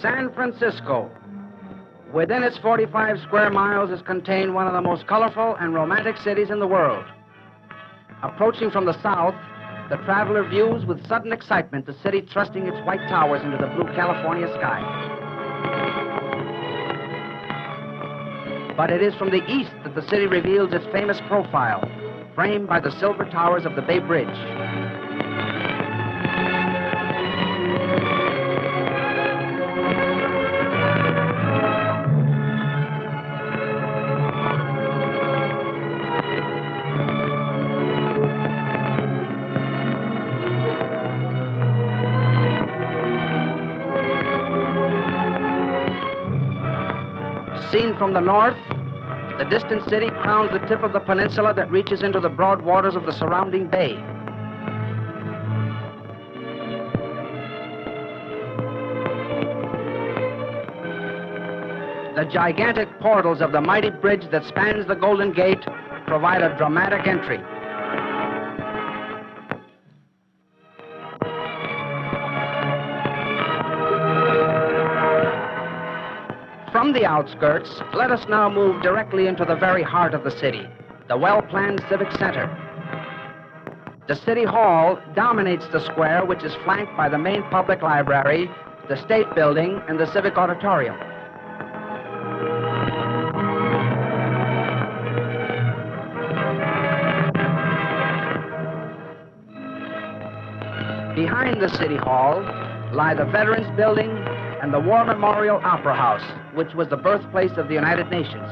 San Francisco. Within its 45 square miles is contained one of the most colorful and romantic cities in the world. Approaching from the south, the traveler views with sudden excitement the city thrusting its white towers into the blue California sky. But it is from the east that the city reveals its famous profile, framed by the silver towers of the Bay Bridge. Seen from the north, the distant city crowns the tip of the peninsula that reaches into the broad waters of the surrounding bay. The gigantic portals of the mighty bridge that spans the Golden Gate provide a dramatic entry. From the outskirts, let us now move directly into the very heart of the city, the well-planned Civic Center. The City Hall dominates the square, which is flanked by the main public library, the State Building, and the Civic Auditorium. Behind the City Hall lie the Veterans Building and the War Memorial Opera House, which was the birthplace of the United Nations.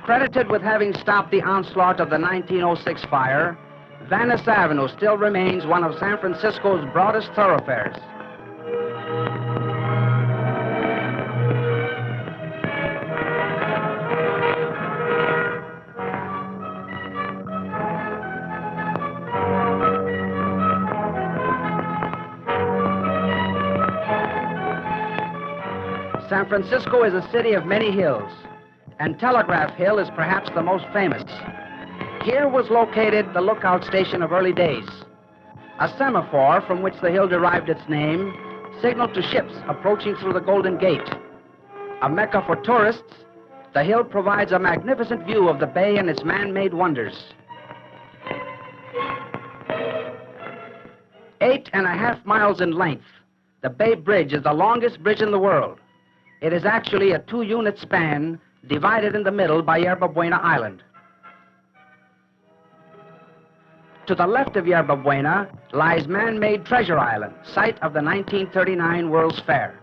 Credited with having stopped the onslaught of the 1906 fire, Venice Avenue still remains one of San Francisco's broadest thoroughfares. San Francisco is a city of many hills, and Telegraph Hill is perhaps the most famous. Here was located the lookout station of early days. A semaphore, from which the hill derived its name, signaled to ships approaching through the Golden Gate. A mecca for tourists, the hill provides a magnificent view of the bay and its man-made wonders. 8.5 miles in length, the Bay Bridge is the longest bridge in the world. It is actually a 2-unit span divided in the middle by Yerba Buena Island. To the left of Yerba Buena lies man-made Treasure Island, site of the 1939 World's Fair.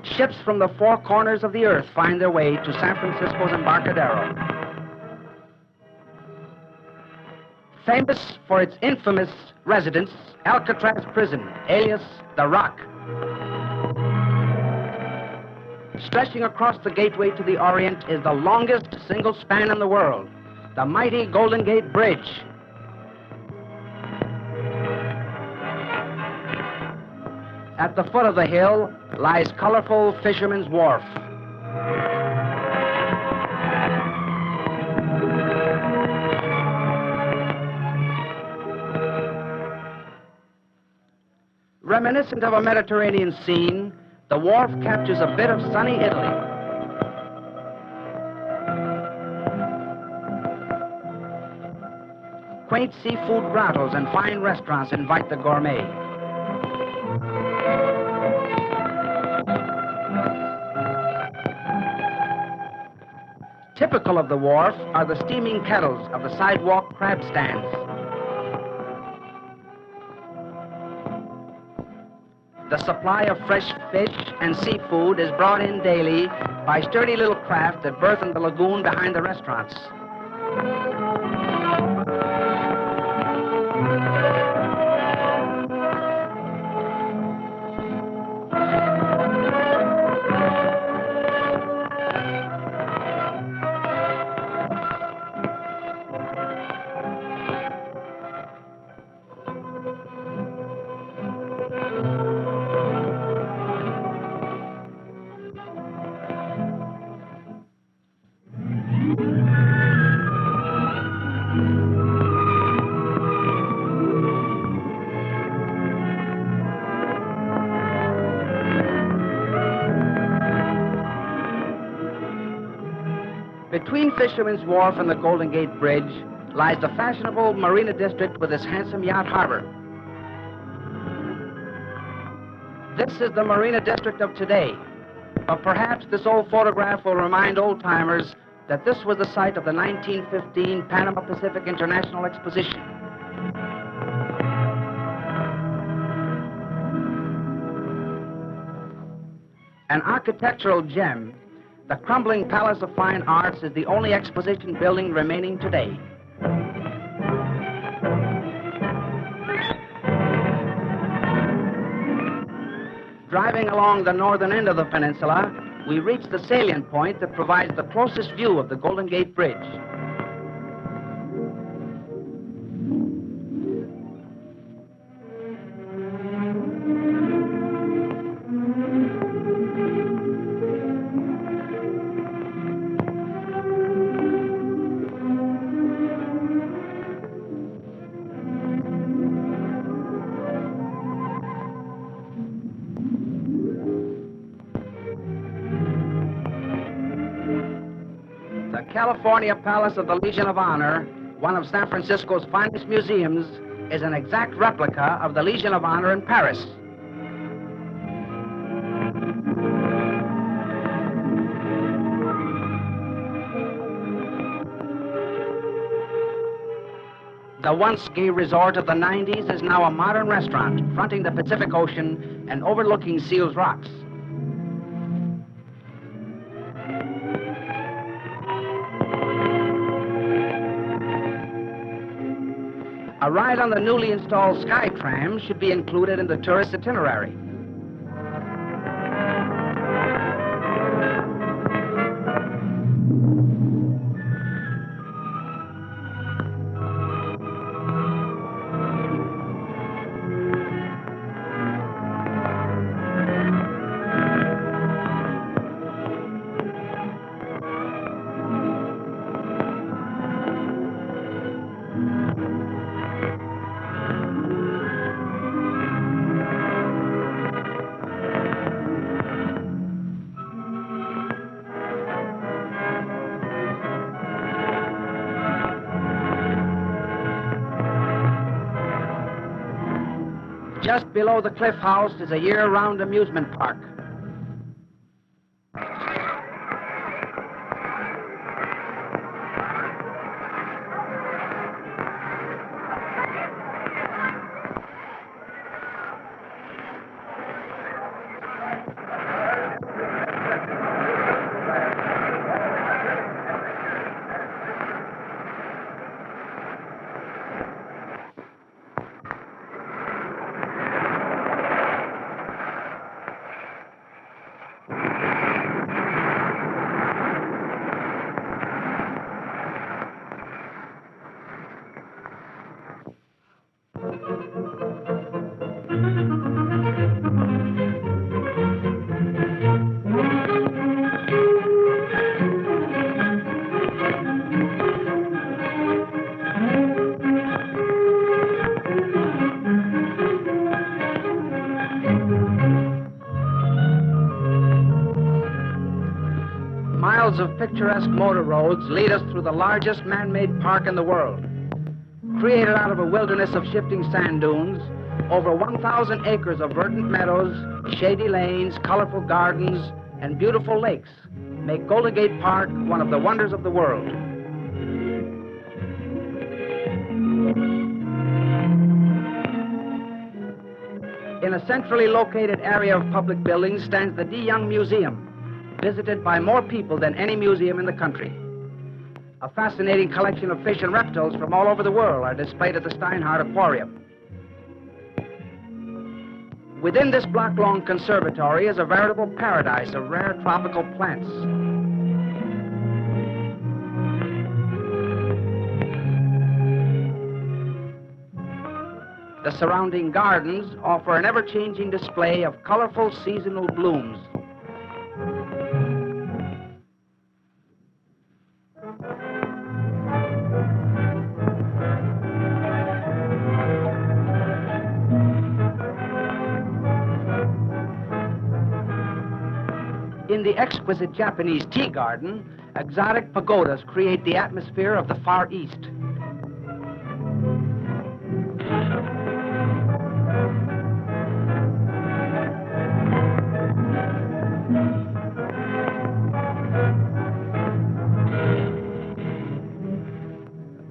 Ships from the 4 corners of the earth find their way to San Francisco's Embarcadero. Famous for its infamous residence, Alcatraz Prison, alias the Rock. Stretching across the gateway to the Orient is the longest single span in the world, the mighty Golden Gate Bridge. At the foot of the hill lies colorful Fisherman's Wharf. Reminiscent of a Mediterranean scene, the wharf captures a bit of sunny Italy. Quaint seafood grottos and fine restaurants invite the gourmet. Typical of the wharf are the steaming kettles of the sidewalk crab stands. The supply of fresh fish and seafood is brought in daily by sturdy little craft that berth in the lagoon behind the restaurants. Between Fisherman's Wharf and the Golden Gate Bridge lies the fashionable Marina District with its handsome yacht harbor. This is the Marina District of today, but perhaps this old photograph will remind old-timers that this was the site of the 1915 Panama Pacific International Exposition. An architectural gem, the crumbling Palace of Fine Arts is the only exposition building remaining today. Driving along the northern end of the peninsula, we reach the salient point that provides the closest view of the Golden Gate Bridge. California Palace of the Legion of Honor, one of San Francisco's finest museums, is an exact replica of the Legion of Honor in Paris. The once gay resort of the 90s is now a modern restaurant fronting the Pacific Ocean and overlooking Seals Rocks. A ride on the newly installed Sky Tram should be included in the tourist itinerary. Just below the Cliff House is a year-round amusement park. Miles of picturesque motor roads lead us through the largest man-made park in the world. Created out of a wilderness of shifting sand dunes, over 1,000 acres of verdant meadows, shady lanes, colorful gardens, and beautiful lakes make Golden Gate Park one of the wonders of the world. In a centrally located area of public buildings stands the De Young Museum, visited by more people than any museum in the country. A fascinating collection of fish and reptiles from all over the world are displayed at the Steinhardt Aquarium. Within this block-long conservatory is a veritable paradise of rare tropical plants. The surrounding gardens offer an ever-changing display of colorful seasonal blooms. In the exquisite Japanese tea garden, Exotic pagodas create the atmosphere of the Far East.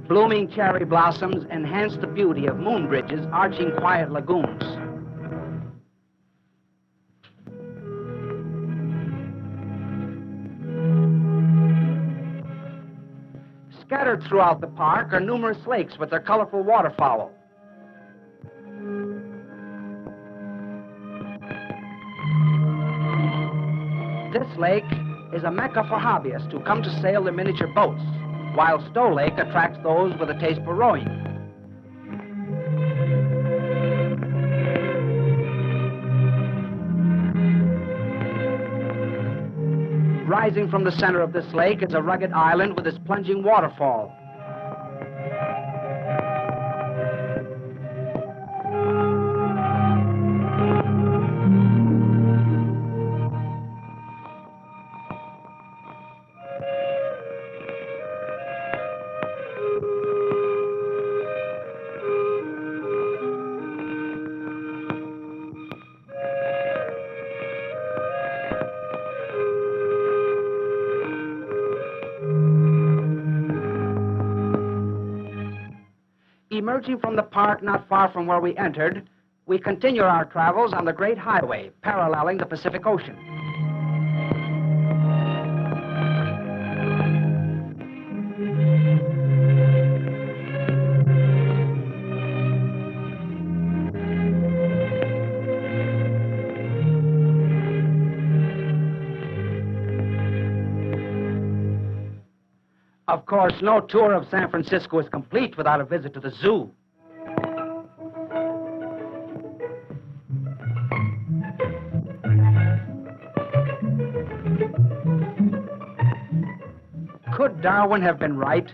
Blooming cherry blossoms enhance the beauty of moon bridges arching quiet lagoons. Scattered throughout the park are numerous lakes with their colorful waterfowl. This lake is a mecca for hobbyists who come to sail their miniature boats, while Stowe Lake attracts those with a taste for rowing. Rising from the center of this lake is a rugged island with its plunging waterfall. Emerging from the park not far from where we entered, we continue our travels on the Great Highway, paralleling the Pacific Ocean. Of course, no tour of San Francisco is complete without a visit to the zoo. Could Darwin have been right?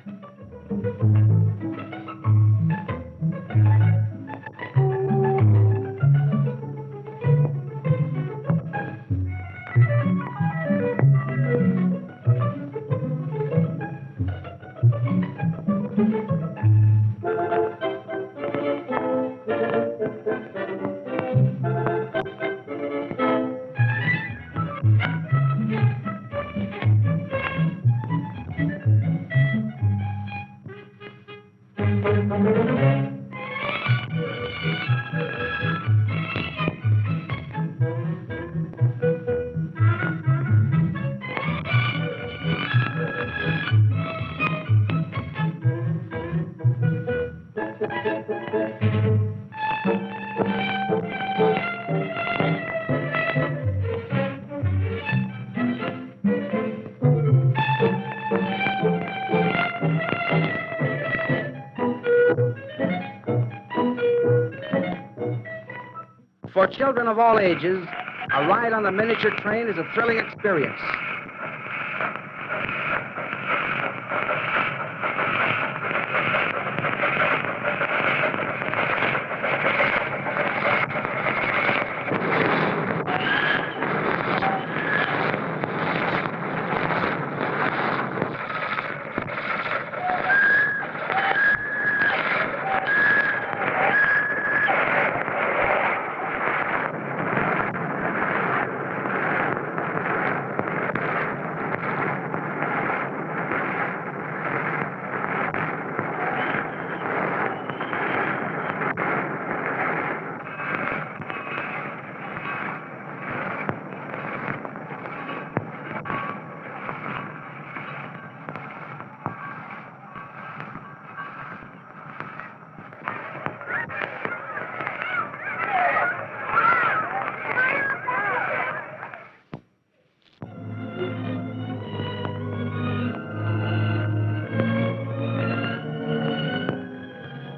For children of all ages, a ride on the miniature train is a thrilling experience.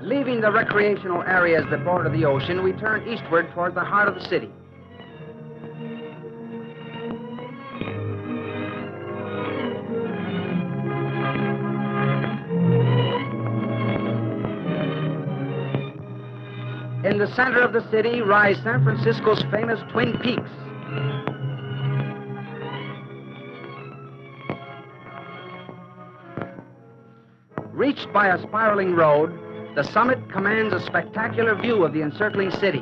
Leaving the recreational areas that border the ocean, we turn eastward toward the heart of the city. In the center of the city rise San Francisco's famous Twin Peaks. Reached by a spiraling road, the summit commands a spectacular view of the encircling city.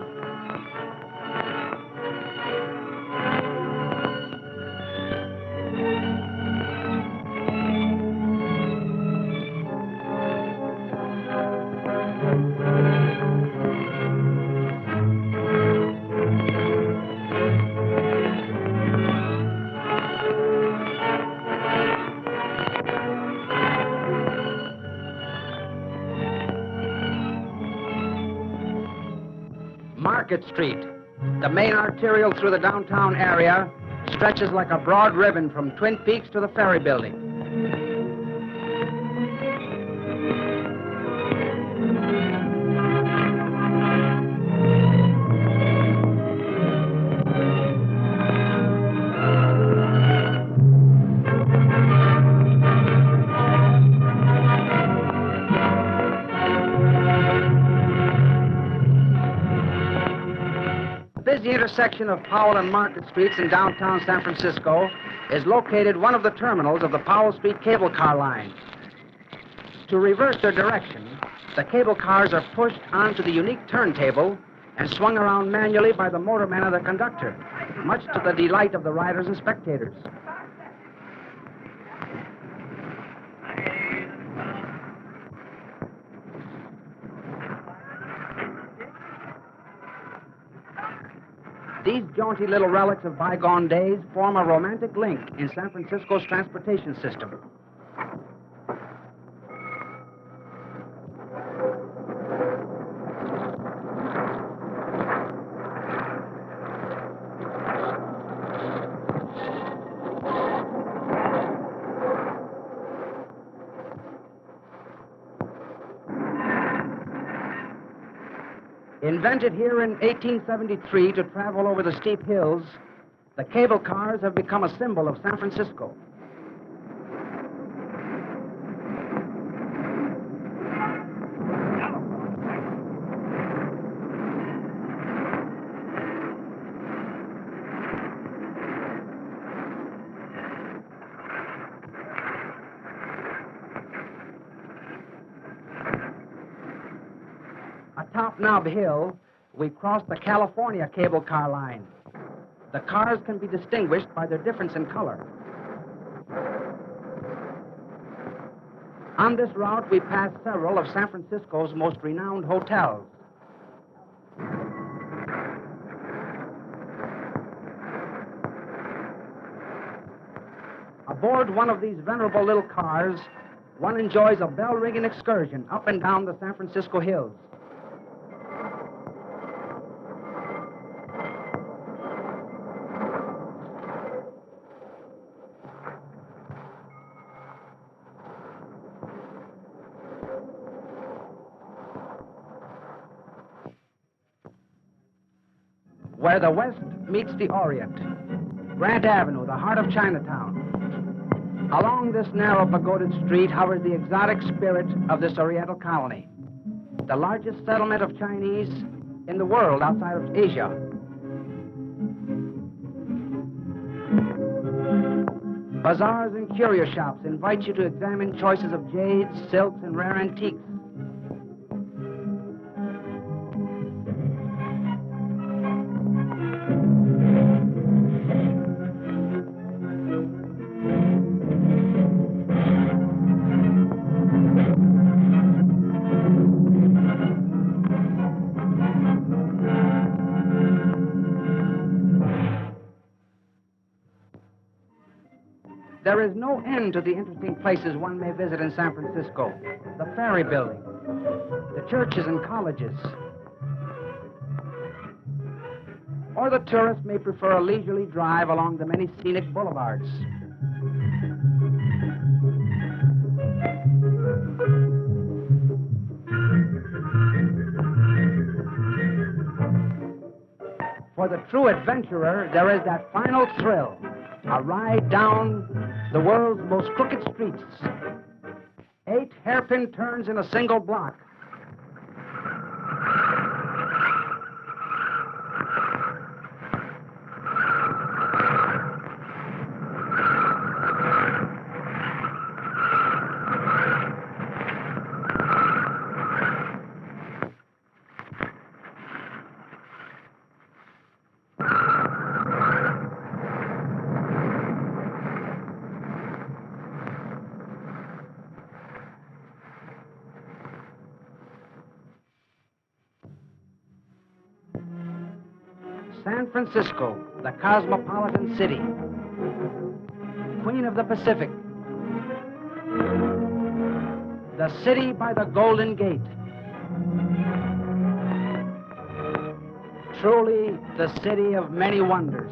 Market Street, the main arterial through the downtown area, stretches like a broad ribbon from Twin Peaks to the Ferry Building. At the intersection of Powell and Market Streets in downtown San Francisco is located one of the terminals of the Powell Street cable car line. To reverse their direction, the cable cars are pushed onto the unique turntable and swung around manually by the motorman of the conductor, much to the delight of the riders and spectators. These jaunty little relics of bygone days form a romantic link in San Francisco's transportation system. Invented here in 1873 to travel over the steep hills, the cable cars have become a symbol of San Francisco. Atop Nob Hill, we cross the California cable car line. The cars can be distinguished by their difference in color. On this route, we pass several of San Francisco's most renowned hotels. Aboard one of these venerable little cars, one enjoys a bell-ringing excursion up and down the San Francisco hills. Where the West meets the Orient, Grant Avenue, the heart of Chinatown. Along this narrow pagoded street hovers the exotic spirit of this Oriental colony, the largest settlement of Chinese in the world outside of Asia. Bazaars and curio shops invite you to examine choices of jades, silks, and rare antiques. There is no end to the interesting places one may visit in San Francisco. The Ferry Building, the churches and colleges. Or the tourist may prefer a leisurely drive along the many scenic boulevards. For the true adventurer, there is that final thrill, a ride down the world's most crooked streets. 8 hairpin turns in a single block. San Francisco, the cosmopolitan city, Queen of the Pacific, the city by the Golden Gate, truly the city of many wonders.